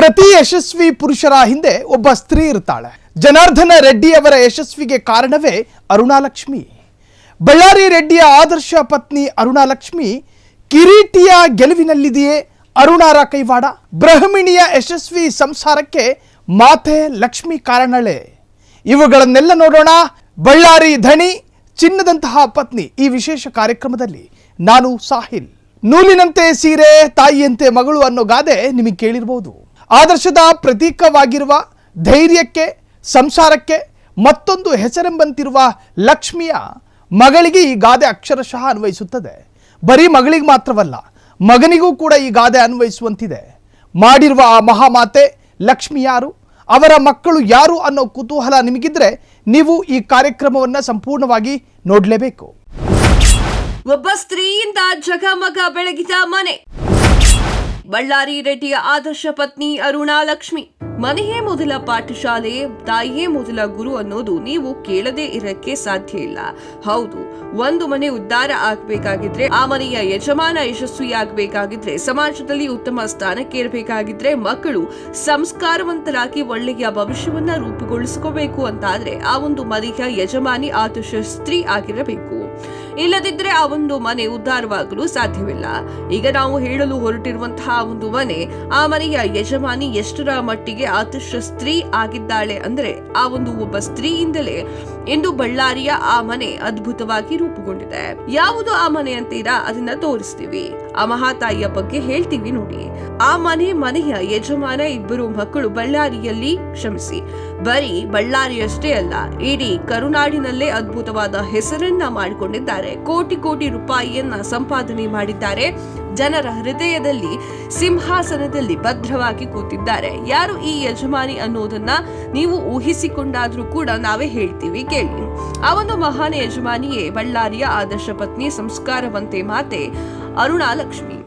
ಪ್ರತಿ ಯಶಸ್ವಿ ಪುರುಷರ ಹಿಂದೆ ಒಬ್ಬ ಸ್ತ್ರೀ ಇರ್ತಾಳೆ. ಜನಾರ್ದನ ರೆಡ್ಡಿ ಅವರ ಯಶಸ್ವಿಗೆ ಕಾರಣವೇ ಅರುಣಾಲಕ್ಷ್ಮಿ. ಬಳ್ಳಾರಿ ರೆಡ್ಡಿಯ ಆದರ್ಶ ಪತ್ನಿ ಅರುಣಾಲಕ್ಷ್ಮಿ ಕಿರೀಟಿಯ ಗೆಲುವಿನಲ್ಲಿದೆಯೇ ಅರುಣಾರ ಕೈವಾಡ. ಬ್ರಹ್ಮಿಣಿಯ ಯಶಸ್ವಿ ಸಂಸಾರಕ್ಕೆ ಮಾತೆ ಲಕ್ಷ್ಮಿ ಕಾರಣಳೆ. ಇವುಗಳನ್ನೆಲ್ಲ ನೋಡೋಣ. ಬಳ್ಳಾರಿ ಧಣಿ, ಚಿನ್ನದಂತಹ ಪತ್ನಿ, ಈ ವಿಶೇಷ ಕಾರ್ಯಕ್ರಮದಲ್ಲಿ ನಾನು ಸಾಹಿಲ್. ನೂಲಿನಂತೆ ಸೀರೆ, ತಾಯಿಯಂತೆ ಮಗಳು ಅನ್ನೋ ಗಾದೆ ನಿಮಗೆ ಕೇಳಿರಬಹುದು. ಆದರ್ಶದ ಪ್ರತೀಕವಾಗಿರುವ ಧೈರ್ಯಕ್ಕೆ, ಸಂಸಾರಕ್ಕೆ ಮತ್ತೊಂದು ಹೆಸರೆಂಬಂತಿರುವ ಲಕ್ಷ್ಮಿಯ ಮಗಳಿಗೆ ಈ ಗಾದೆ ಅಕ್ಷರಶಃ ಅನ್ವಯಿಸುತ್ತದೆ. ಬರೀ ಮಗಳಿಗೆ ಮಾತ್ರವಲ್ಲ, ಮಗನಿಗೂ ಕೂಡ ಈ ಗಾದೆ ಅನ್ವಯಿಸುವಂತಿದೆ. ಮಾಡಿರುವ ಆ ಮಹಾಮಾತೆ ಲಕ್ಷ್ಮಿ ಯಾರು, ಅವರ ಮಕ್ಕಳು ಯಾರು ಅನ್ನೋ ಕುತೂಹಲ ನಿಮಗಿದ್ರೆ ನೀವು ಈ ಕಾರ್ಯಕ್ರಮವನ್ನು ಸಂಪೂರ್ಣವಾಗಿ ನೋಡಲೇಬೇಕು. ಒಬ್ಬ ಸ್ತ್ರೀಯಿಂದ ಜಗಮಗ ಬೆಳಗಿದ ಮನೆ. ಬಳ್ಳಾರಿ ರೆಡ್ಡಿಯ ಆದರ್ಶ ಪತ್ನಿ ಅರುಣಾಲಕ್ಷ್ಮಿ. ಮನೆಯೇ ಮೊದಲ ಪಾಠಶಾಲೆ, ತಾಯಿಯೇ ಮೊದಲ ಗುರು ಅನ್ನೋದು ನೀವು ಕೇಳದೇ ಇರಕ್ಕೆ ಸಾಧ್ಯ ಇಲ್ಲ. ಹೌದು, ಒಂದು ಮನೆ ಉದ್ಧಾರ ಆಗ್ಬೇಕಾಗಿದ್ರೆ, ಆ ಮನೆಯ ಯಜಮಾನ ಯಶಸ್ವಿಯಾಗಬೇಕಾಗಿದ್ರೆ, ಸಮಾಜದಲ್ಲಿ ಉತ್ತಮ ಸ್ಥಾನಕ್ಕೆ ಇರಬೇಕಾಗಿದ್ರೆ, ಮಕ್ಕಳು ಸಂಸ್ಕಾರವಂತರಾಗಿ ಒಳ್ಳೆಯ ಭವಿಷ್ಯವನ್ನ ರೂಪುಗೊಳಿಸಿಕೋಬೇಕು ಅಂತಾದ್ರೆ ಆ ಒಂದು ಮನೆಯ ಯಜಮಾನಿ ಆದರ್ಶ ಸ್ತ್ರೀ ಆಗಿರಬೇಕು. ಇಲ್ಲದಿದ್ರೆ ಆ ಒಂದು ಮನೆ ಉದ್ಧಾರವಾಗಲು ಸಾಧ್ಯವಿಲ್ಲ. ಈಗ ನಾವು ಹೇಳಲು ಹೊರಟಿರುವಂತಹ ಒಂದು ಮನೆ, ಆ ಮನೆಯ ಯಜಮಾನಿ ಎಷ್ಟರ ಮಟ್ಟಿಗೆ ಆದರ್ಶ ಸ್ತ್ರೀ ಆಗಿದ್ದಾಳೆ ಅಂದ್ರೆ ಆ ಒಂದು ಒಬ್ಬ ಸ್ತ್ರೀಯಿಂದಲೇ ಇಂದು ಬಳ್ಳಾರಿಯ ಆ ಮನೆ ಅದ್ಭುತವಾಗಿ ರೂಪುಗೊಂಡಿದೆ. ಯಾವುದು ಆ ಮನೆ ಅಂತೀರಾ? ಅದನ್ನ ತೋರಿಸ್ತೀವಿ. ಆ ಮಹಾತಾಯಿಯ ಬಗ್ಗೆ ಹೇಳ್ತೀವಿ ನೋಡಿ. ಆ ಮನೆಯ ಯಜಮಾನ ಇಬ್ಬರು ಮಕ್ಕಳು ಬಳ್ಳಾರಿಯಲ್ಲಿ, ಕ್ಷಮಿಸಿ, ಬರೀ ಬಳ್ಳಾರಿಯಷ್ಟೇ ಅಲ್ಲ, ಇಡೀ ಕರುನಾಡಿನಲ್ಲೇ ಅದ್ಭುತವಾದ ಹೆಸರನ್ನ ಮಾಡಿಕೊಂಡಿದ್ದಾರೆ. ಕೋಟಿ ಕೋಟಿ ರೂಪಾಯಿಯನ್ನ ಸಂಪಾದನೆ ಮಾಡಿದ್ದಾರೆ. ಜನರ ಹೃದಯದಲ್ಲಿ ಸಿಂಹಾಸನದಲ್ಲಿ ಭದ್ರವಾಗಿ ಕೂತಿದ್ದಾರೆ. ಯಾರು ಈ ಯಜಮಾನಿ ಅನ್ನೋದನ್ನ ನೀವು ಊಹಿಸಿಕೊಂಡಾದ್ರೂ ಕೂಡ ನಾವೇ ಹೇಳ್ತೀವಿ, ಕೇಳಿ. ಆ ಒಂದು ಮಹಾನ್ ಯಜಮಾನಿಯೇ ಬಳ್ಳಾರಿಯ ಆದರ್ಶ ಪತ್ನಿ, ಸಂಸ್ಕಾರವಂತೆ ಮಾತೆ ಅರುಣಾಲಕ್ಷ್ಮಿ.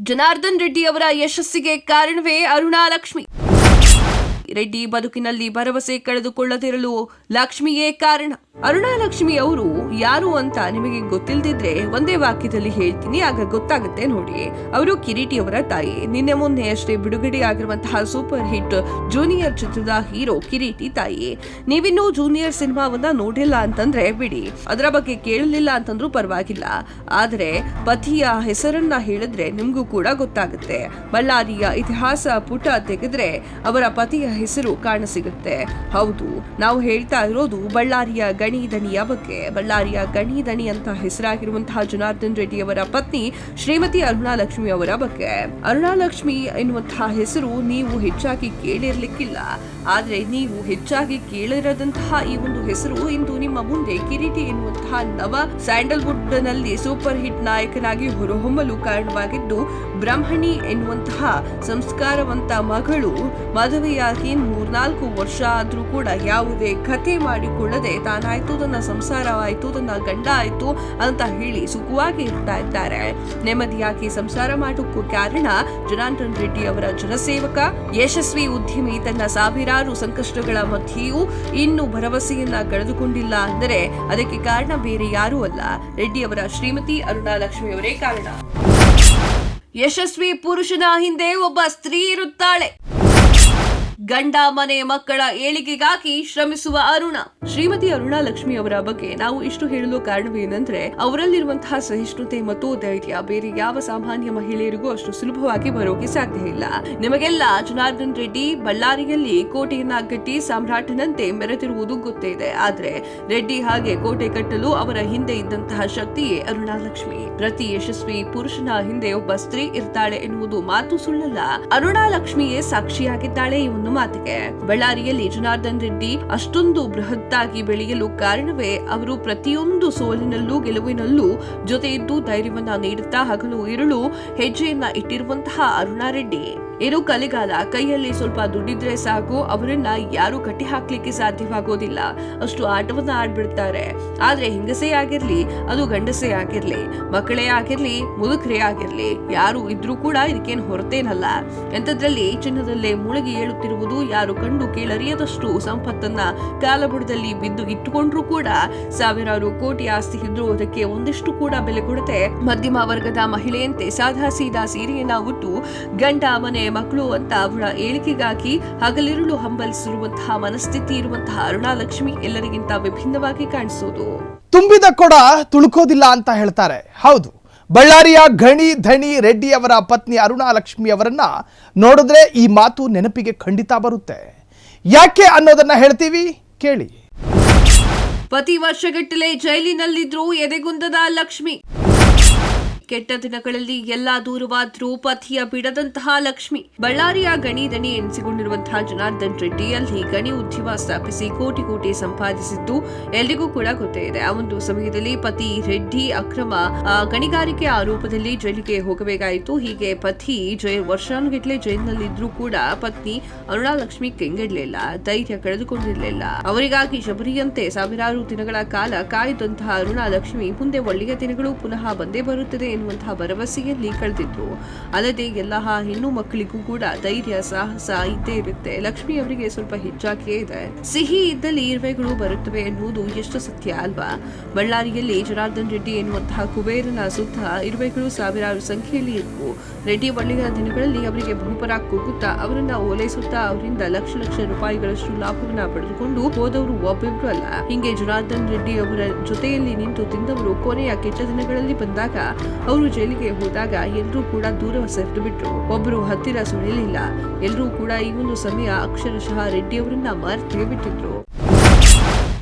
ಜನಾರ್ದನ್ ರೆಡ್ಡಿ ಅವರ ಯಶಸ್ಸಿಗೆ ಕಾರಣವೇ ಅರುಣಾಲಕ್ಷ್ಮಿ. ರೆಡ್ಡಿ ಬದುಕಿನಲ್ಲಿ ಭರವಸೆ ಕಳೆದುಕೊಳ್ಳದಿರಲು ಲಕ್ಷ್ಮಿಯೇ ಕಾರಣ. ಅರುಣಾಲಕ್ಷ್ಮಿ ಅವರು ಯಾರು ಅಂತ ನಿಮಗೆ ಗೊತ್ತಿಲ್ಲದಿದ್ರೆ ಒಂದೇ ವಾಕ್ಯದಲ್ಲಿ ಹೇಳ್ತೀನಿ, ಆಗ ಗೊತ್ತಾಗುತ್ತೆ ನೋಡಿ. ಅವರು ಕಿರೀಟಿಯವರ ತಾಯಿ. ನಿನ್ನೆ ಮೊನ್ನೆ ಅಷ್ಟೇ ಬಿಡುಗಡೆ ಆಗಿರುವಂತಹ ಸೂಪರ್ ಹಿಟ್ ಜೂನಿಯರ್ ಚಿತ್ರದ ಹೀರೋ ಕಿರೀಟಿ ತಾಯಿ. ನೀವಿನ್ನೂ ಜೂನಿಯರ್ ಸಿನಿಮಾವನ್ನ ನೋಡಿಲ್ಲ ಅಂತಂದ್ರೆ ಬಿಡಿ, ಅದರ ಬಗ್ಗೆ ಕೇಳಲಿಲ್ಲ ಅಂತಂದ್ರೂ ಪರವಾಗಿಲ್ಲ. ಆದ್ರೆ ಪತಿಯ ಹೆಸರನ್ನ ಹೇಳಿದ್ರೆ ನಿಮ್ಗೂ ಕೂಡ ಗೊತ್ತಾಗುತ್ತೆ. ಬಳ್ಳಾರಿಯ ಇತಿಹಾಸ ಪುಟ ತೆಗೆದ್ರೆ ಅವರ ಪತಿಯ ಹೆಸರು ಕಾಣಸಿಗುತ್ತೆ. ಹೌದು, ನಾವು ಹೇಳ್ತಾ ಇರೋದು ಬಳ್ಳಾರಿಯ ಗಣಿದಣಿಯ ಬಗ್ಗೆ. ಬಳ್ಳಾರಿಯ ಗಣಿದಣಿ ಅಂತ ಹೆಸರಾಗಿರುವಂತಹ ಜನಾರ್ದನ್ ರೆಡ್ಡಿ ಅವರ ಪತ್ನಿ ಶ್ರೀಮತಿ ಅರುಣಾಲಕ್ಷ್ಮಿ ಅವರ ಬಗ್ಗೆ. ಅರುಣಾಲಕ್ಷ್ಮಿ ಎನ್ನುವಂತಹ ಹೆಸರು ನೀವು ಹೆಚ್ಚಾಗಿ ಕೇಳಿರ್ಲಿಕ್ಕಿಲ್ಲ. ಆದ್ರೆ ನೀವು ಹೆಚ್ಚಾಗಿ ಕೇಳಿರದಂತಹ ಈ ಒಂದು ಹೆಸರು ಇಂದು ನಿಮ್ಮ ಮುಂದೆ ಕಿರೀಟಿ ಎನ್ನುವಂತಹ ನವ ಸ್ಯಾಂಡಲ್ವುಡ್ ನಲ್ಲಿ ಸೂಪರ್ ಹಿಟ್ ನಾಯಕನಾಗಿ ಹೊರಹೊಮ್ಮಲು ಕಾರಣವಾಗಿದ್ದು, ಬ್ರಹ್ಮಣಿ ಎನ್ನುವಂತಹ ಸಂಸ್ಕಾರವಂತ ಮಗಳು ಮದುವೆಯಾಗಿ 3-4 ವರ್ಷ ಆದ್ರೂ ಕೂಡ ಯಾವುದೇ ಕಥೆ ಮಾಡಿಕೊಳ್ಳದೆ ತಾನಾಯ್ತು, ತನ್ನ ಸಂಸಾರವಾಯ್ತು, ತನ್ನ ಗಂಡ ಆಯ್ತು ಅಂತ ಹೇಳಿ ಸುಖವಾಗಿ ಇರ್ತಾ ಇದ್ದಾರೆ. ನೆಮ್ಮದಿಯಾಗಿ ಸಂಸಾರ ಮಾಡೋಕ್ಕೂ ಕಾರಣ ಜನಾರ್ದನ್ ರೆಡ್ಡಿ ಅವರ ಜನಸೇವಕ, ಯಶಸ್ವಿ ಉದ್ಯಮಿ. ತನ್ನ ಸಾವಿರಾರು ಸಂಕಷ್ಟಗಳ ಮಧ್ಯೆಯೂ ಇನ್ನೂ ಭರವಸೆಯನ್ನ ಕಳೆದುಕೊಂಡಿಲ್ಲ ಅಂದರೆ ಅದಕ್ಕೆ ಕಾರಣ ಬೇರೆ ಯಾರೂ ಅಲ್ಲ, ರೆಡ್ಡಿ ಅವರ ಶ್ರೀಮತಿ ಅರುಣಾಲಕ್ಷ್ಮಿ ಅವರೇ ಕಾರಣ. ಯಶಸ್ವಿ ಪುರುಷನ ಹಿಂದೆ ಒಬ್ಬ ಸ್ತ್ರೀ ಇರುತ್ತಾಳೆ. ಗಂಡ ಮನೆ ಮಕ್ಕಳ ಏಳಿಗೆಗಾಗಿ ಶ್ರಮಿಸುವ ಅರುಣ. ಶ್ರೀಮತಿ ಅರುಣಾಲಕ್ಷ್ಮಿ ಅವರ ಬಗ್ಗೆ ನಾವು ಇಷ್ಟು ಹೇಳಲು ಕಾರಣವೇನೆಂದ್ರೆ ಅವರಲ್ಲಿರುವಂತಹ ಸಹಿಷ್ಣುತೆ ಮತ್ತು ಧೈರ್ಯ ಬೇರೆ ಯಾವ ಸಾಮಾನ್ಯ ಮಹಿಳೆಯರಿಗೂ ಅಷ್ಟು ಸುಲಭವಾಗಿ ಬರೋಕೆ ಸಾಧ್ಯ ಇಲ್ಲ. ನಿಮಗೆಲ್ಲ ಜನಾರ್ದನ್ ರೆಡ್ಡಿ ಬಳ್ಳಾರಿಯಲ್ಲಿ ಕೋಟೆಯನ್ನ ಕಟ್ಟಿ ಸಾಮ್ರಾಟನಂತೆ ಮೆರೆತಿರುವುದು ಗೊತ್ತೇ ಇದೆ. ಆದ್ರೆ ರೆಡ್ಡಿ ಹಾಗೆ ಕೋಟೆ ಕಟ್ಟಲು ಅವರ ಹಿಂದೆ ಇದ್ದಂತಹ ಶಕ್ತಿಯೇ ಅರುಣಾಲಕ್ಷ್ಮಿ. ಪ್ರತಿ ಯಶಸ್ವಿ ಪುರುಷನ ಹಿಂದೆ ಒಬ್ಬ ಸ್ತ್ರೀ ಇರ್ತಾಳೆ ಎನ್ನುವುದು ಮಾತು ಸುಳ್ಳಲ್ಲ. ಅರುಣಾಲಕ್ಷ್ಮಿಯೇ ಸಾಕ್ಷಿಯಾಗಿದ್ದಾಳೆ ಈ ಒಂದು ಮಾತಿಗೆ. ಬಳ್ಳಾರಿಯಲ್ಲಿ ಜನಾರ್ದನ್ ರೆಡ್ಡಿ ಅಷ್ಟೊಂದು ಬೃಹತ್ತಾಗಿ ಬೆಳೆಯಲು ಕಾರಣವೇ ಅವರು ಪ್ರತಿಯೊಂದು ಸೋಲಿನಲ್ಲೂ ಗೆಲುವಿನಲ್ಲೂ ಜೊತೆ ಇದ್ದು ಧೈರ್ಯವನ್ನ ನೀಡುತ್ತಾ ಹಗಲು ಇರುಳು ಹೆಜ್ಜೆಯನ್ನ ಇಟ್ಟಿರುವಂತಹ ಅರುಣಾ ರೆಡ್ಡಿ. ಇದು ಕಲಿಗಾಲ. ಕೈಯಲ್ಲಿ ಸ್ವಲ್ಪ ದುಡ್ಡಿದ್ರೆ ಸಾಕು, ಅವರನ್ನ ಯಾರು ಕಟ್ಟಿ ಹಾಕ್ಲಿಕ್ಕೆ ಸಾಧ್ಯವಾಗೋದಿಲ್ಲ. ಅಷ್ಟು ಆಟವನ್ನ ಆಡ್ಬಿಡ್ತಾರೆ. ಆದ್ರೆ ಹೆಂಗಸೇ ಆಗಿರ್ಲಿ, ಅದು ಗಂಡಸೇ ಆಗಿರ್ಲಿ, ಮಕ್ಕಳೇ ಆಗಿರ್ಲಿ, ಮುದುಕರೇ ಆಗಿರ್ಲಿ, ಯಾರು ಇದ್ರೂ ಕೂಡ ಇದಕ್ಕೇನು ಹೊರತೇನಲ್ಲ. ಎಂತದ್ರಲ್ಲಿ ಚಿನ್ನದಲ್ಲೇ ಮುಳುಗಿ ಏಳುತ್ತಿರುವುದು ಯಾರು ಕಂಡು ಕೇಳರಿಯದಷ್ಟು ಸಂಪತ್ತನ್ನ ಕಾಲಬುಡದಲ್ಲಿ ಬಿದ್ದು ಇಟ್ಟುಕೊಂಡ್ರು ಕೂಡ ಸಾವಿರಾರು ಕೋಟಿ ಆಸ್ತಿ ಇದ್ರೂ ಅದಕ್ಕೆ ಒಂದಿಷ್ಟು ಕೂಡ ಬೆಲೆ ಕೊಡದೆ ಮಧ್ಯಮ ವರ್ಗದ ಮಹಿಳೆಯಂತೆ ಸಾದಾ ಸೀದಾ ಸೀರೆಯನ್ನ ಉಟ್ಟು ಗಂಡ ಮನೆ ಮಕ್ಕಳು ಅಂತ ಅವರ ಏಳಿಗೆಗಾಗಿ ಹಗಲಿರುಳು ಹಂಬಲಿಸಿರುವಂತಹ ಮನಸ್ಥಿತಿ ಇರುವಂತಹ ಅರುಣಾಲಕ್ಷ್ಮಿ ಎಲ್ಲರಿಗಿಂತ ವಿಭಿನ್ನವಾಗಿ ಕಾಣಿಸೋದು. ತುಂಬಿದ ಕೊಡ ತುಳುಕೋದಿಲ್ಲ ಅಂತ ಹೇಳ್ತಾರೆ. ಹೌದು, ಬಳ್ಳಾರಿಯ ಗಣಿ ಧಣಿ ರೆಡ್ಡಿ ಅವರ ಪತ್ನಿ ಅರುಣಾಲಕ್ಷ್ಮಿ ಅವರನ್ನ ನೋಡಿದ್ರೆ ಈ ಮಾತು ನೆನಪಿಗೆ ಖಂಡಿತ ಬರುತ್ತೆ. ಯಾಕೆ ಅನ್ನೋದನ್ನ ಹೇಳ್ತೀವಿ, ಕೇಳಿ. ಪತಿ ವರ್ಷಗಟ್ಟಲೆ ಜೈಲಿನಲ್ಲಿದ್ರೂ ಎದೆಗುಂದದ ಲಕ್ಷ್ಮಿ. ಕೆಟ್ಟ ದಿನಗಳಲ್ಲಿ ಎಲ್ಲಾ ದೂರವಾದ್ರೂ ಪತಿಯ ಬಿಡದಂತಹ ಲಕ್ಷ್ಮಿ. ಬಳ್ಳಾರಿಯ ಗಣಿ ದಣಿ ಎನಿಸಿಕೊಂಡಿರುವಂತಹ ಜನಾರ್ದನ್ ರೆಡ್ಡಿ ಅಲ್ಲಿ ಗಣಿ ಉದ್ಯಮ ಸ್ಥಾಪಿಸಿ ಕೋಟಿ ಕೋಟಿ ಸಂಪಾದಿಸಿದ್ದು ಎಲ್ರಿಗೂ ಕೂಡ ಗೊತ್ತೇ ಇದೆ. ಆ ಒಂದು ಸಮಯದಲ್ಲಿ ಪತಿ ರೆಡ್ಡಿ ಅಕ್ರಮ ಗಣಿಗಾರಿಕೆ ಆರೋಪದಲ್ಲಿ ಜೈಲಿಗೆ ಹೋಗಬೇಕಾಯಿತು. ಹೀಗೆ ಪತಿ ವರ್ಷಾನುಗಟ್ಟಲೆ ಜೈಲಿನಲ್ಲಿದ್ರೂ ಕೂಡ ಪತ್ನಿ ಅರುಣಾಲಕ್ಷ್ಮಿ ಕೆಂಗೆಡ್ಲಿಲ್ಲ, ಧೈರ್ಯ ಕಳೆದುಕೊಂಡಿರಲಿಲ್ಲ. ಅವರಿಗಾಗಿ ಶಬರಿಯಂತೆ ಸಾವಿರಾರು ದಿನಗಳ ಕಾಲ ಕಾಯ್ದಂತಹ ಅರುಣಾಲಕ್ಷ್ಮಿ ಮುಂದೆ ಒಳ್ಳೆಯ ದಿನಗಳು ಪುನಃ ಬಂದೇ ಬರುತ್ತದೆ ಎನ್ನುವಂತಹ ಭರವಸೆಯಲ್ಲಿ ಕಳೆದಿದ್ರು. ಅಲ್ಲದೆ ಎಲ್ಲ ಹೆಣ್ಣು ಮಕ್ಕಳಿಗೂ ಕೂಡ ಧೈರ್ಯ ಸಾಹಸ ಇದ್ದೇ ಇರುತ್ತೆ. ಲಕ್ಷ್ಮಿ ಅವರಿಗೆ ಸ್ವಲ್ಪ ಹೆಚ್ಚಾಗಿಯೇ ಇದೆ. ಸಿಹಿ ಇದ್ದಲ್ಲಿ ಇರುವೆಗಳು ಬರುತ್ತವೆ ಎನ್ನುವುದು ಎಷ್ಟು ಸತ್ಯ ಅಲ್ವಾ? ಬಳ್ಳಾರಿಯಲ್ಲಿ ಜನಾರ್ದನ್ ರೆಡ್ಡಿ ಎನ್ನುವಂತಹ ಕುಬೇರನ ಸುತ್ತ ಇರುವೆಗಳು ಸಾವಿರಾರು ಸಂಖ್ಯೆಯಲ್ಲಿ ಇದ್ವು. ರೆಡ್ಡಿ ಒಳ್ಳೆಯ ದಿನಗಳಲ್ಲಿ ಅವರಿಗೆ ಬಹುಪರ ಕೂಗುತ್ತಾ ಅವರನ್ನ ಓಲೈಸುತ್ತಾ ಅವರಿಂದ ಲಕ್ಷ ಲಕ್ಷ ರೂಪಾಯಿಗಳಷ್ಟು ಲಾಭವನ್ನ ಪಡೆದುಕೊಂಡು ಹೋದವರು ಒಬ್ಬೊಬ್ರು ಅಲ್ಲ. ಹಿಂಗೆ ಜನಾರ್ದನ್ ರೆಡ್ಡಿ ಅವರ ಜೊತೆಯಲ್ಲಿ ನಿಂತು ತಿಂದವರು ಕೊನೆಯ ಕೆಟ್ಟ ದಿನಗಳಲ್ಲಿ ಬಂದಾಗ ಅವರು ಜೈಲಿಗೆ ಹೋದಾಗ ಎಲ್ಲರೂ ಕೂಡ ದೂರ ಸರಿದು ಬಿಟ್ರು. ಒಬ್ಬರು ಹತ್ತಿರ ಸುಳಿಲಿಲ್ಲ. ಎಲ್ಲರೂ ಕೂಡ ಈ ಒಂದು ಸಮಯ ಅಕ್ಷರಶಃ ರೆಡ್ಡಿ ಅವರನ್ನ ಮರೆತೇ ಬಿಟ್ಟಿದ್ರು.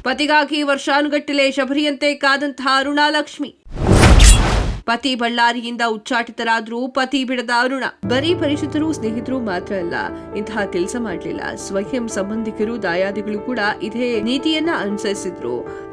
ಪತಿಗಾಗಿ ವರ್ಷಾನುಗಟ್ಟಲೆ ಶಬರಿಯಂತೆ ಕಾದಂತಹ ಅರುಣಾಲಕ್ಷ್ಮಿ. ಪತಿ ಬಳ್ಳಾರಿಯಿಂದ ಉಚ್ಚಾಟಿತರಾದ್ರೂ ಪತಿ ಬಿಡದ ಅರುಣ. ಬರೀ ಪರಿಚಿತರು ಸ್ನೇಹಿತರು ಮಾತ್ರ ಅಲ್ಲ, ಇಂತಹ ಕೆಲಸ ಮಾಡಲಿಲ್ಲ. ಸ್ವಯಂ ಸಂಬಂಧಿಕರು ದಾಯಾದಿಗಳು ಕೂಡ ಇದೇ ನೀತಿಯನ್ನ ಅನುಸರಿಸಿದ್ರು.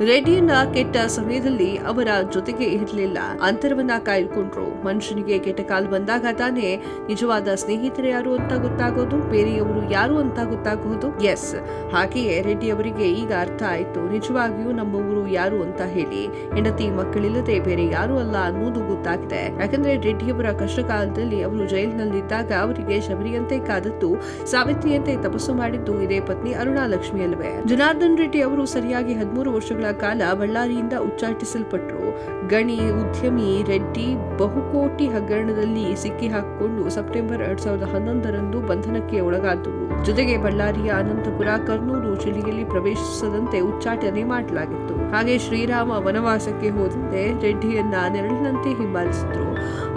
ರೆಡ್ಡಿಯನ್ನ ಕೆಟ್ಟ ಸಮಯದಲ್ಲಿ ಅವರ ಜೊತೆಗೆ ಇರಲಿಲ್ಲ, ಅಂತರವನ್ನ ಕಾಯ್ದುಕೊಂಡ್ರು. ಮನುಷ್ಯನಿಗೆ ಕೆಟ್ಟ ಕಾಲ ಬಂದಾಗ ತಾನೇ ನಿಜವಾದ ಸ್ನೇಹಿತರು ಯಾರು ಅಂತ ಗೊತ್ತಾಗೋದು, ಬೇರೆಯವರು ಯಾರು ಅಂತ ಗೊತ್ತಾಗೋದು. ಎಸ್, ಹಾಗೆಯೇ ರೆಡ್ಡಿ ಅವರಿಗೆ ಈಗ ಅರ್ಥ ಆಯ್ತು, ನಿಜವಾಗಿಯೂ ನಮ್ಮವರು ಯಾರು ಅಂತ ಹೇಳಿ. ಹೆಂಡತಿ ಮಕ್ಕಳಿಲ್ಲದೆ ಬೇರೆ ಯಾರು ಅಲ್ಲ ಅನ್ನೋದು ಗೊತ್ತಾಗಿದೆ. ಯಾಕಂದ್ರೆ ರೆಡ್ಡಿಯವರ ಕಷ್ಟ ಕಾಲದಲ್ಲಿ ಅವರು ಜೈಲಿನಲ್ಲಿದ್ದಾಗ ಅವರಿಗೆ ಶಬರಿಯಂತೆ ಕಾದದ್ದು, ಸಾವಿತ್ರಿಯಂತೆ ತಪಸ್ಸು ಮಾಡಿದ್ದು ಇದೇ ಪತ್ನಿ ಅರುಣಾಲಕ್ಷ್ಮಿ ಅಲ್ಲವೇ? ಜನಾರ್ದನ್ ರೆಡ್ಡಿ ಅವರು ಸರಿಯಾಗಿ 13 ವರ್ಷಗಳ ಕಾಲ ಬಳ್ಳಾರಿಯಿಂದ ಉಚ್ಚಾಟಿಸಲ್ಪಟ್ಟರು. ಗಣಿ ಉದ್ಯಮಿ ರೆಡ್ಡಿ ಬಹುಕೋಟಿ ಹಗರಣದಲ್ಲಿ ಸಿಕ್ಕಿ ಹಾಕಿಕೊಂಡು ಸೆಪ್ಟೆಂಬರ್ 2011 ಬಂಧನಕ್ಕೆ ಒಳಗಾದರು. ಜೊತೆಗೆ ಬಳ್ಳಾರಿಯ ಅನಂತಪುರ, ಕರ್ನೂಲು ಜಿಲ್ಲೆಯಲ್ಲಿ ಪ್ರವೇಶಿಸದಂತೆ ಉಚ್ಚಾಟನೆ ಮಾಡಲಾಗಿತ್ತು. ಹಾಗೆ ಶ್ರೀರಾಮ ವನವಾಸಕ್ಕೆ ಹೋದಂತೆ ರೆಡ್ಡಿಯನ್ನ ನೆರಳಿನಂತೆ ಹಿಂಬಾಲಿಸಿದ್ರು.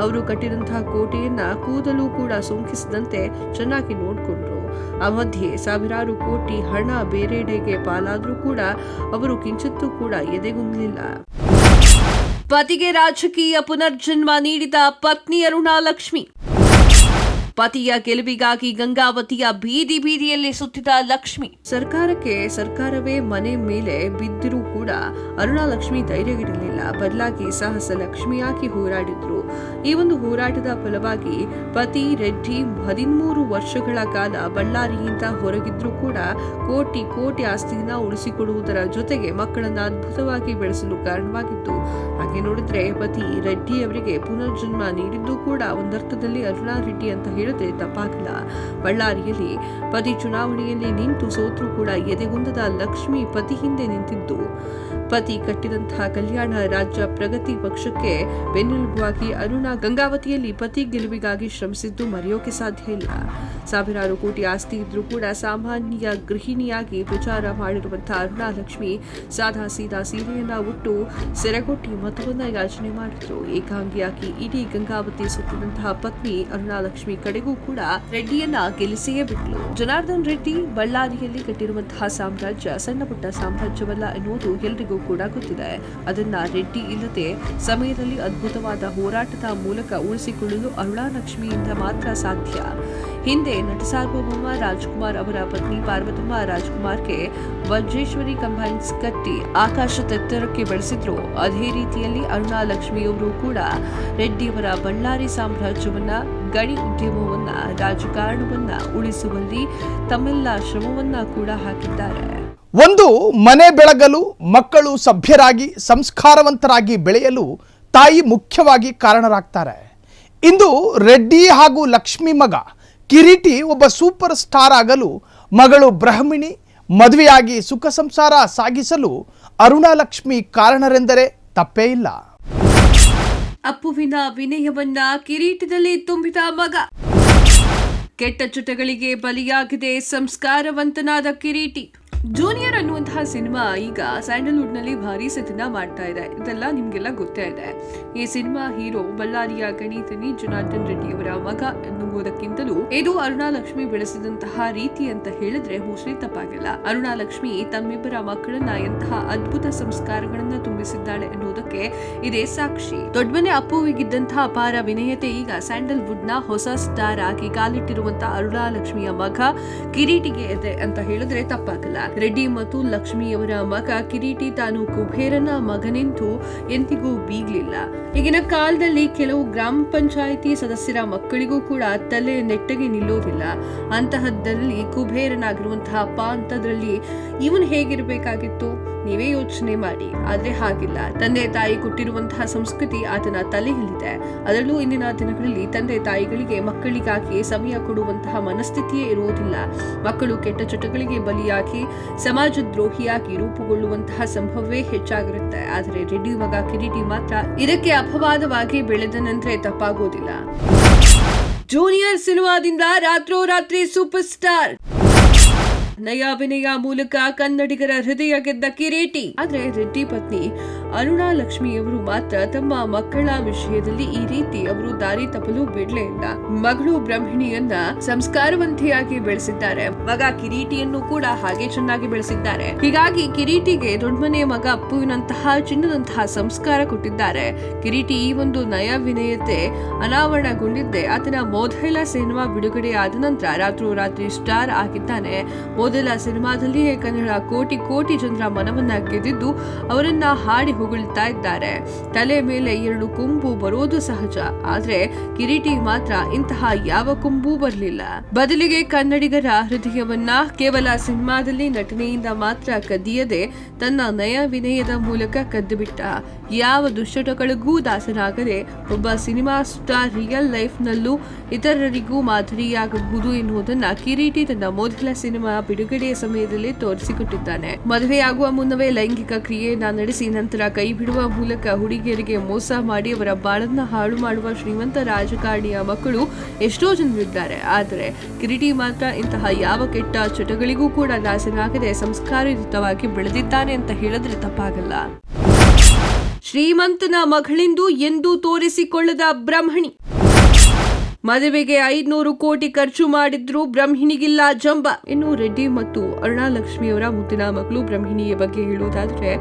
ಅವರು ಕಟ್ಟಿದಂತಹ ಕೋಟೆಯನ್ನ ಕೂದಲು ಕೂಡ ಸೋಂಕಿಸದಂತೆ ಚೆನ್ನಾಗಿ ನೋಡಿಕೊಂಡ್ರು. ಆ ಮಧ್ಯೆ ಸಾವಿರಾರು ಕೋಟಿ ಹಣ ಬೇರೆಡೆಗೆ ಪಾಲಾದ್ರೂ ಕೂಡ ಅವರು ಕಿಂಚಿತ್ತೂ ಕೂಡ ಎದೆಗುಂದಲಿಲ್ಲ. ಪತಿಗೆ ರಾಜಕೀಯ ಪುನರ್ಜನ್ಮ ನೀಡಿದ ಪತ್ನಿ ಅರುಣಾಲಕ್ಷ್ಮಿ. ಪತಿಯ ಗೆಲುವಿಗಾಗಿ ಗಂಗಾವತಿಯ ಬೀದಿ ಬೀದಿಯಲ್ಲಿ ಸುತ್ತಿದ ಲಕ್ಷ್ಮಿ. ಸರ್ಕಾರವೇ ಮನೆ ಮೇಲೆ ಬಿದ್ದರೂ ಕೂಡ ಅರುಣಾಲಕ್ಷ್ಮಿ ಧೈರ್ಯಗಿಡಲಿಲ್ಲ. ಬದಲಾಗಿ ಸಾಹಸ ಲಕ್ಷ್ಮಿಯಾಗಿ ಹೋರಾಡಿದ್ರು. ಈ ಒಂದು ಹೋರಾಟದ ಫಲವಾಗಿ ಪತಿ ರೆಡ್ಡಿ 13 ವರ್ಷಗಳ ಕಾಲ ಬಳ್ಳಾರಿಯಿಂದ ಹೊರಗಿದ್ರೂ ಕೂಡ ಕೋಟಿ ಕೋಟಿ ಆಸ್ತಿಯನ್ನ ಉಳಿಸಿಕೊಡುವುದರ ಜೊತೆಗೆ ಮಕ್ಕಳನ್ನ ಅದ್ಭುತವಾಗಿ ಬೆಳೆಸಲು ಕಾರಣವಾಗಿತ್ತು. ಹಾಗೆ ನೋಡಿದ್ರೆ ಪತಿ ರೆಡ್ಡಿ ಅವರಿಗೆ ಪುನರ್ಜನ್ಮ ನೀಡಿದ್ದು ಕೂಡ ಒಂದರ್ಥದಲ್ಲಿ ಅರುಣಾ ರೆಡ್ಡಿ ಅಂತ ಹೇಳಿದ್ರೆ ತಪ್ಪಾಗಲ್ಲ. ಬಳ್ಳಾರಿಯಲ್ಲಿ ಪತಿ ಚುನಾವಣೆಯಲ್ಲಿ ನಿಂತು ಸೋತ್ರೂ ಕೂಡ ಎದೆಗುಂದದ ಲಕ್ಷ್ಮಿ ಪತಿ ಹಿಂದೆ ನಿಂತಿದ್ದು, ಪತಿ ಕಟ್ಟಿದಂತಹ ಕಲ್ಯಾಣ ರಾಜ್ಯ ಪ್ರಗತಿ ಪಕ್ಷಕ್ಕೆ ಬೆನ್ನೆಲುಬಾಗಿ ಅರುಣಾ ಗಂಗಾವತಿಯಲ್ಲಿ ಪತಿ ಗೆಲುವಿಗಾಗಿ ಶ್ರಮಿಸಿದ್ದು ಮರೆಯೋಕೆ ಸಾಧ್ಯ ಇಲ್ಲ. ಸಾವಿರಾರು ಕೋಟಿ ಆಸ್ತಿ ಇದ್ರೂ ಕೂಡ ಸಾಮಾನ್ಯ ಗೃಹಿಣಿಯಾಗಿ ಪ್ರಚಾರ ಮಾಡಿರುವಂತಹ ಅರುಣಾಲಕ್ಷ್ಮಿ ಸಾದಾ ಸೀದಾ ಸೀರೆಯನ್ನ ಉಟ್ಟು ಸೆರೆಗೊಟ್ಟಿ ಮತವನ್ನ ಯಾಚನೆ ಮಾಡಿದ್ರು. ಏಕಾಂಗಿಯಾಗಿ ಇಡೀ ಗಂಗಾವತಿ ಸುತ್ತಿದಂತಹ ಪತ್ನಿ ಅರುಣಾಲಕ್ಷ್ಮಿ ಕಡೆಗೂ ಕೂಡ ರೆಡ್ಡಿಯನ್ನ ಗೆಲ್ಲಿಸಿಯೇ ಬಿಟ್ಲು. ಜನಾರ್ದನ್ ರೆಡ್ಡಿ ಬಳ್ಳಾರಿಯಲ್ಲಿ ಕಟ್ಟಿರುವಂತಹ ಸಾಮ್ರಾಜ್ಯ ಸಣ್ಣ ಪುಟ್ಟ ಸಾಮ್ರಾಜ್ಯವಲ್ಲ ಎನ್ನುವುದು ಎಲ್ರಿಗೂ ಕೂಡ ಗೊತ್ತಿದೆ. ಅದನ್ನ ರೆಡ್ಡಿ ಇಲ್ಲದೆ ಸಮಯದಲ್ಲಿ ಅದ್ಭುತವಾದ ಹೋರಾಟದ ಮೂಲಕ ಉಳಿಸಿಕೊಳ್ಳಲು ಅರುಣಾಲಕ್ಷ್ಮಿಯಿಂದ ಮಾತ್ರ ಸಾಧ್ಯ. ಹಿಂದೆ ನಟ ಸಾರ್ವಭೌಮ ರಾಜ್ಕುಮಾರ್ ಅವರ ಪತ್ನಿ ಪಾರ್ವತಮ್ಮ ರಾಜ್ಕುಮಾರ್ಗೆ ವಜ್ರೇಶ್ವರಿ ಕಂಬೈನ್ಸ್ ಕಟ್ಟಿ ಆಕಾಶದೆತ್ತರಕ್ಕೆ ಬೆಳೆಸಿದ್ರು. ಅದೇ ರೀತಿಯಲ್ಲಿ ಅರುಣಾಲಕ್ಷ್ಮಿಯವರು ಕೂಡ ರೆಡ್ಡಿಯವರ ಬಳ್ಳಾರಿ ಸಾಮ್ರಾಜ್ಯವನ್ನ, ಗಣಿ ಉದ್ಯಮವನ್ನ, ರಾಜಕಾರಣವನ್ನ ಉಳಿಸುವಲ್ಲಿ ತಮ್ಮೆಲ್ಲ ಶ್ರಮವನ್ನ ಕೂಡ ಹಾಕಿದ್ದಾರೆ. ಒಂದು ಮನೆ ಬೆಳಗಲು, ಮಕ್ಕಳು ಸಭ್ಯರಾಗಿ ಸಂಸ್ಕಾರವಂತರಾಗಿ ಬೆಳೆಯಲು ತಾಯಿ ಮುಖ್ಯವಾಗಿ ಕಾರಣರಾಗ್ತಾರೆ. ಇಂದು ರೆಡ್ಡಿ ಹಾಗೂ ಲಕ್ಷ್ಮಿ ಮಗ ಕಿರೀಟಿ ಒಬ್ಬ ಸೂಪರ್ ಸ್ಟಾರ್ ಆಗಲು, ಮಗಳು ಬ್ರಹ್ಮಿಣಿ ಮದುವೆಯಾಗಿ ಸುಖ ಸಂಸಾರ ಸಾಗಿಸಲು ಅರುಣಾಲಕ್ಷ್ಮಿ ಕಾರಣರೆಂದರೆ ತಪ್ಪೇ ಇಲ್ಲ. ಅಪ್ಪುವಿನ ವಿನಯವನ್ನ ಕಿರೀಟದಲ್ಲಿ ತುಂಬಿದ ಮಗ. ಕೆಟ್ಟ ಚಟಗಳಿಗೆ ಬಲಿಯಾಗಿದೆ ಸಂಸ್ಕಾರವಂತನಾದ ಕಿರೀಟಿ. ಜೂನಿಯರ್ ಅನ್ನುವಂತಹ ಸಿನಿಮಾ ಈಗ ಸ್ಯಾಂಡಲ್ವುಡ್ ನಲ್ಲಿ ಭಾರಿ ಸೆಟನ್ನ ಮಾಡ್ತಾ ಇದೆ. ಇದೆಲ್ಲ ನಿಮ್ಗೆಲ್ಲ ಗೊತ್ತೇ ಇದೆ. ಈ ಸಿನಿಮಾ ಹೀರೋ ಬಳ್ಳಾರಿಯ ಗಣಿತನಿ ಜನಾರ್ದನ್ ರೆಡ್ಡಿ ಅವರ ಮಗ ಎನ್ನುವುದಕ್ಕಿಂತಲೂ ಇದು ಅರುಣಾಲಕ್ಷ್ಮಿ ಬೆಳೆಸಿದಂತಹ ರೀತಿ ಅಂತ ಹೇಳಿದ್ರೆ ಮೋಸ್ಟ್ಲಿ ತಪ್ಪಾಗಿಲ್ಲ. ಅರುಣಾಲಕ್ಷ್ಮಿ ತಮ್ಮಿಬ್ಬರ ಮಕ್ಕಳನ್ನ ಎಂತಹ ಅದ್ಭುತ ಸಂಸ್ಕಾರಗಳನ್ನ ತುಂಬಿಸಿದ್ದಾಳೆ ಎನ್ನುವುದಕ್ಕೆ ಇದೇ ಸಾಕ್ಷಿ. ದೊಡ್ಡಮನೆ ಅಪ್ಪುವಿಗಿದ್ದಂತಹ ಅಪಾರ ವಿನಯತೆ ಈಗ ಸ್ಯಾಂಡಲ್ವುಡ್ ನ ಹೊಸ ಸ್ಟಾರ್ ಆಗಿ ಕಾಲಿಟ್ಟಿರುವಂತಹ ಅರುಣಾಲಕ್ಷ್ಮಿಯ ಮಗ ಕಿರೀಟಿಗೆ ಇದೆ ಅಂತ ಹೇಳಿದ್ರೆ ತಪ್ಪಾಗಲ್ಲ. ರೆಡ್ಡಿ ಮತ್ತು ಲಕ್ಷ್ಮಿಯವರ ಮಗ ಕಿರೀಟಿ ತಾನು ಕುಬೇರನ ಮಗನೆಂದು ಎಂದಿಗೂ ಬೀಗ್ಲಿಲ್ಲ. ಈಗಿನ ಕಾಲದಲ್ಲಿ ಕೆಲವು ಗ್ರಾಮ ಪಂಚಾಯಿತಿ ಸದಸ್ಯರ ಮಕ್ಕಳಿಗೂ ಕೂಡ ತಲೆ ನೆಟ್ಟಗೆ ನಿಲ್ಲೋದಿಲ್ಲ. ಅಂತಹದ್ದಲ್ಲಿ ಕುಬೇರನಾಗಿರುವಂತಹ ಅಪ್ಪ ಅಂತದ್ರಲ್ಲಿ ಇವನು ಹೇಗಿರ್ಬೇಕಾಗಿತ್ತು ನೀವೇ ಯೋಚನೆ ಮಾಡಿ. ಆದ್ರೆ ಹಾಗಿಲ್ಲ. ತಂದೆ ತಾಯಿ ಕೊಟ್ಟಿರುವಂತಹ ಸಂಸ್ಕೃತಿ ಆತನ ತಲೆಯಲ್ಲಿದೆ. ಅದರಲ್ಲೂ ಇಂದಿನ ದಿನಗಳಲ್ಲಿ ತಂದೆ ತಾಯಿಗಳಿಗೆ ಮಕ್ಕಳಿಗಾಗಿ ಸಮಯ ಕೊಡುವಂತಹ ಮನಸ್ಥಿತಿಯೇ ಇರುವುದಿಲ್ಲ. ಮಕ್ಕಳು ಕೆಟ್ಟ ಚಟಗಳಿಗೆ ಬಲಿಯಾಗಿ ಸಮಾಜ ದ್ರೋಹಿಯಾಗಿ ರೂಪುಗೊಳ್ಳುವಂತಹ ಸಂಭವವೇ ಹೆಚ್ಚಾಗಿರುತ್ತೆ. ಆದರೆ ರೆಡ್ಡಿ ಮಗ ಕಿರೀಟಿ ಮಾತ್ರ ಇದಕ್ಕೆ ಅಪವಾದವಾಗಿ ಬೆಳೆದನಂದ್ರೆ ತಪ್ಪಾಗೋದಿಲ್ಲ. ಜೂನಿಯರ್ ಸಿನಿಮಾದಿಂದ ರಾತ್ರೋರಾತ್ರಿ ಸೂಪರ್ ಸ್ಟಾರ್. ನಯ ವಿನಯ ಮೂಲಕ ಕನ್ನಡಿಗರ ಹೃದಯ ಗೆದ್ದ ಕಿರೀಟಿ. ಆದ್ರೆ ರೆಡ್ಡಿ ಪತ್ನಿ ಅರುಣಾಲಕ್ಷ್ಮಿಯವರು ಮಾತ್ರ ತಮ್ಮ ಮಕ್ಕಳ ವಿಷಯದಲ್ಲಿ ಈ ರೀತಿ ಅವರು ದಾರಿ ತಪ್ಪಲು ಬಿಡ್ಲೇ ಇಲ್ಲ. ಮಗಳು ಬ್ರಹ್ಮಿಣಿಯನ್ನ ಸಂಸ್ಕಾರವಂತೆಯಾಗಿ ಬೆಳೆಸಿದ್ದಾರೆ. ಮಗ ಕಿರೀಟಿಯನ್ನು ಕೂಡ ಹಾಗೆ ಚೆನ್ನಾಗಿ ಬೆಳೆಸಿದ್ದಾರೆ. ಹೀಗಾಗಿ ಕಿರೀಟಿಗೆ ದೊಡ್ಡಮನೆ ಮಗ ಅಪ್ಪುವಿನಂತಹ ಚಿನ್ನದಂತಹ ಸಂಸ್ಕಾರ ಕೊಟ್ಟಿದ್ದಾರೆ. ಕಿರೀಟಿ ಈ ಒಂದು ನಯ ವಿನಯತೆ ಅನಾವರಣಗೊಂಡಿದ್ದೆ ಆತನ ಮೊದಲ ಸಿನಿಮಾ ಬಿಡುಗಡೆ ಆದ ನಂತರ ರಾತ್ರೋರಾತ್ರಿ ಸ್ಟಾರ್ ಆಗಿದ್ದಾನೆ. ಮೊದಲ ಸಿನಿಮಾದಲ್ಲಿಯೇ ಕನ್ನಡ ಕೋಟಿ ಕೋಟಿ ಜನರ ಮನವನ್ನ ಗೆದ್ದಿದ್ದು ಅವರನ್ನ ಹಾಡಿ ಹೊಗಳ್ತಾ ಇದ್ದಾರೆ. ತಲೆ ಮೇಲೆ 2 ಕೊಂಬು ಬರೋದು ಸಹಜ. ಆದ್ರೆ ಕಿರೀಟಿ ಮಾತ್ರ ಇಂತಹ ಯಾವ ಕೊಂಬೂ ಬರಲಿಲ್ಲ. ಬದಲಿಗೆ ಕನ್ನಡಿಗರ ಹೃದಯವನ್ನ ಕೇವಲ ಸಿನಿಮಾದಲ್ಲಿ ನಟನೆಯಿಂದ ಮಾತ್ರ ಕದಿಯದೆ ತನ್ನ ನಯ ವಿನಯದ ಮೂಲಕ ಕದ್ದುಬಿಟ್ಟ. ಯಾವ ದುಶ್ಚಟಗಳಿಗೂ ದಾಸನಾಗದೆ ಒಬ್ಬ ಸಿನಿಮಾ ಸ್ಟಾರ್ ರಿಯಲ್ ಲೈಫ್ ನಲ್ಲೂ ಇತರರಿಗೂ ಮಾದರಿಯಾಗಬಹುದು ಎನ್ನುವುದನ್ನ ಕಿರೀಟಿ ತನ್ನ ಮೊದಲ ಸಿನಿಮಾ ಬಿಡುಗಡೆಯ ಸಮಯದಲ್ಲಿ ತೋರಿಸಿಕೊಟ್ಟಿದ್ದಾನೆ. ಮದುವೆಯಾಗುವ ಮುನ್ನವೇ ಲೈಂಗಿಕ ಕ್ರಿಯೆಯನ್ನ ನಡೆಸಿ ನಂತರ ಕೈ ಬಿಡುವ ಮೂಲಕ ಹುಡುಗಿಯರಿಗೆ ಮೋಸ ಮಾಡಿ ಅವರ ಬಾಳನ್ನ ಹಾಳು ಮಾಡುವ ಶ್ರೀಮಂತ ರಾಜಕಾರಣಿಯ ಮಕ್ಕಳು ಎಷ್ಟೋ ಜನರಿದ್ದಾರೆ. ಆದರೆ ಕಿರೀಟಿ ಮಾತ್ರ ಇಂತಹ ಯಾವ ಕೆಟ್ಟ ಚಟಗಳಿಗೂ ಕೂಡ ದಾಸನಾಗದೆ ಸಂಸ್ಕಾರಯುತವಾಗಿ ಬೆಳೆದಿದ್ದಾನೆ ಅಂತ ಹೇಳಿದ್ರೆ ತಪ್ಪಾಗಲ್ಲ. ಶ್ರೀಮಂತನ ಮಗಳೆಂದು ಎಂದೂ ತೋರಿಸಿಕೊಳ್ಳದ ಬ್ರಹ್ಮಣಿ. ಮದುವೆಗೆ 500 ಕೋಟಿ ಖರ್ಚು ಮಾಡಿದ್ರು ಬ್ರಹ್ಮಿಣಿಗಿಲ್ಲ ಜಂಬ. ಇನ್ನು ರೆಡ್ಡಿ ಮತ್ತು ಅರುಣಾಲಕ್ಷ್ಮಿಯವರ ಮುದ್ದಿನ ಮಗಳು ಬ್ರಹ್ಮಿಣಿಯ ಬಗ್ಗೆ ಹೇಳುವುದಾದ್ರೆ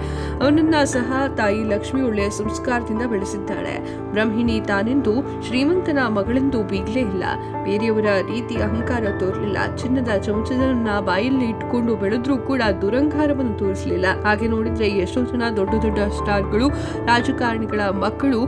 ಅವನನ್ನ ಸಹ ತಾಯಿ ಲಕ್ಷ್ಮಿ ಒಳ್ಳೆಯ ಸಂಸ್ಕಾರದಿಂದ ಬೆಳೆಸಿದ್ದಾಳೆ. ಬ್ರಹ್ಮಿಣಿ ತಾನೆಂದು ಶ್ರೀಮಂತನ ಮಗಳೆಂದು ಬೀಗ್ಲೇ ಇಲ್ಲ. ಬೇರೆಯವರ ರೀತಿ ಅಹಂಕಾರ ತೋರಲಿಲ್ಲ. ಚಿನ್ನದ ಚಮಚದನ್ನ ಬಾಯಲ್ಲಿ ಇಟ್ಕೊಂಡು ಬೆಳೆದ್ರೂ ಕೂಡ ದುರಂಕಾರವನ್ನು ತೋರಿಸಲಿಲ್ಲ. ಹಾಗೆ ನೋಡಿದ್ರೆ ಎಷ್ಟೋ ಜನ ದೊಡ್ಡ ದೊಡ್ಡ ಸ್ಟಾರ್ಗಳು ರಾಜಕಾರಣಿಗಳ ಮಕ್ಕಳು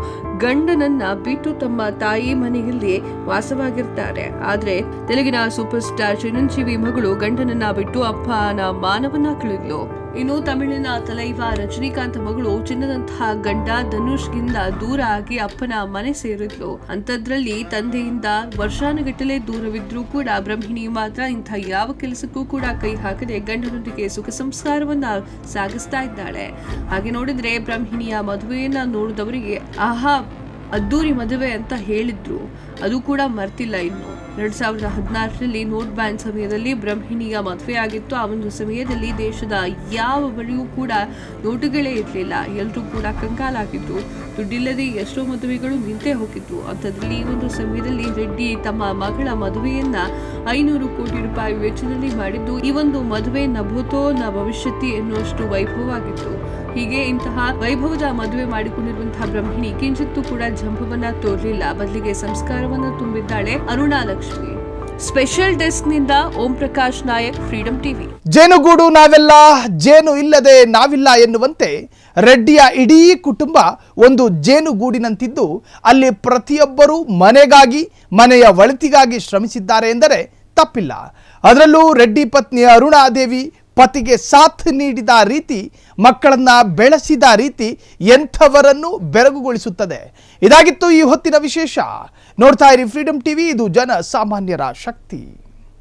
ಗಂಡನನ್ನ ಬಿಟ್ಟು ತಮ್ಮ ತಾಯಿ ಮನೆಯಲ್ಲಿ ವಾಸವಾಗಿರ್ತಾರೆ. ಆದ್ರೆ ತೆಲುಗಿನ ಸೂಪರ್ ಸ್ಟಾರ್ ಚಿರಂಜೀವಿ ಮಗಳು ಗಂಡನನ್ನ ಬಿಟ್ಟು ಅಪ್ಪನ ಮಾನವನ್ನ ಕಳೆದ್ಲು. ಇನ್ನು ತಮಿಳಿನ ತಲೈವ ರಜನಿಕಾಂತ್ ಮಗಳು ಚಿನ್ನದಂತಹ ಗಂಡ ಧನುಷ್ಗಿಂದ ದೂರ ಆಗಿ ಅಪ್ಪನ ಮನೆ ಸೇರಿದ್ಲು. ಅಂತದ್ರಲ್ಲಿ ತಂದೆಯಿಂದ ವರ್ಷಾನುಗಟ್ಟಲೆ ದೂರವಿದ್ರೂ ಕೂಡ ಬ್ರಹ್ಮಿಣಿ ಮಾತ್ರ ಇಂಥ ಯಾವ ಕೆಲಸಕ್ಕೂ ಕೂಡ ಕೈ ಹಾಕದೆ ಗಂಡನೊಂದಿಗೆ ಸುಖ ಸಂಸಾರವನ್ನ ಸಾಗಿಸ್ತಾ ಇದ್ದಾಳೆ. ಹಾಗೆ ನೋಡಿದ್ರೆ ಬ್ರಹ್ಮಿಣಿಯ ಮದುವೆಯನ್ನ ನೋಡಿದವರಿಗೆ ಆಹಾ ಅದ್ದೂರಿ ಮದುವೆ ಅಂತ ಹೇಳಿದ್ರು. ಅದು ಕೂಡ ಮರ್ತಿಲ್ಲ. ಇನ್ನು 2016ರಲ್ಲಿ ನೋಟ್ ಬ್ಯಾನ್ ಸಮಯದಲ್ಲಿ ಬ್ರಹ್ಮಿಣಿಯ ಮದುವೆ ಆಗಿತ್ತು. ಆ ಒಂದು ಸಮಯದಲ್ಲಿ ದೇಶದ ಯಾವ ಬಳಿಯೂ ಕೂಡ ನೋಟುಗಳೇ ಇರಲಿಲ್ಲ. ಎಲ್ಲರೂ ಕೂಡ ಕಂಗಾಲಾಗಿದ್ರು. ದುಡ್ಡಿಲ್ಲದೆ ಎಷ್ಟೋ ಮದುವೆಗಳು ನಿಂತೇ ಹೋಗಿದ್ವು. ಅಂಥದ್ರಲ್ಲಿ ಈ ಒಂದು ಸಮಯದಲ್ಲಿ ರೆಡ್ಡಿ ತಮ್ಮ ಮಗಳ ಮದುವೆಯನ್ನ 500 ಕೋಟಿ ರೂಪಾಯಿ ವೆಚ್ಚದಲ್ಲಿ ಮಾಡಿದ್ದು ಈ ಒಂದು ಮದುವೆ ನಭೂತೋ ನ ಭವಿಷ್ಯತಿ ಎನ್ನುವಷ್ಟು ವೈಭವವಾಗಿತ್ತು. ಹೀಗೆ ಇಂತಹ ವೈಭವದ ಮದುವೆ ಮಾಡಿಕೊಂಡಿರುವಂತಹ ಬ್ರಹ್ಮಿಣಿ ಕಿಂಚಿತ್ತೂ ಕೂಡ ಜಂಬವನ್ನ ತೋರಲಿಲ್ಲ. ಬದಲಿಗೆ ಸಂಸ್ಕಾರವನ್ನ ತುಂಬಿದ್ದಾಳೆ ಅರುಣಾಲಕ್ಷ್ಮಿ. ಸ್ಪೆಷಲ್ ಡೆಸ್ಕ್ ನಿಂದ ಓಂ ಪ್ರಕಾಶ್ ನಾಯಕ್, ಫ್ರೀಡಂ ಟಿವಿ. ಜೇನುಗೂಡು ನಾವೆಲ್ಲ, ಜೇನು ಇಲ್ಲದೆ ನಾವಿಲ್ಲ ಎನ್ನುವಂತೆ ರೆಡ್ಡಿಯ ಇಡೀ ಕುಟುಂಬ ಒಂದು ಜೇನುಗೂಡಿನಂತಿದ್ದು ಅಲ್ಲಿ ಪ್ರತಿಯೊಬ್ಬರೂ ಮನೆಗಾಗಿ, ಮನೆಯ ಒಳಿತಿಗಾಗಿ ಶ್ರಮಿಸಿದ್ದಾರೆ ಎಂದರೆ ತಪ್ಪಿಲ್ಲ. ಅದರಲ್ಲೂ ರೆಡ್ಡಿ ಪತ್ನಿ ಅರುಣಾದೇವಿ ಪತಿಗೆ ಸಾಥ್ ನೀಡಿದ ರೀತಿ, ಮಕ್ಕಳನ್ನ ಬೆಳೆಸಿದ ರೀತಿ ಎಂಥವರನ್ನು ಬೆರಗುಗೊಳಿಸುತ್ತದೆ. ಇದಾಗಿತ್ತು ಈ ಹೊತ್ತಿನ ವಿಶೇಷ. ನೋಡ್ತಾ ಇರಿ ಫ್ರೀಡಂ ಟಿವಿ, ಇದು ಜನ ಸಾಮಾನ್ಯರ ಶಕ್ತಿ.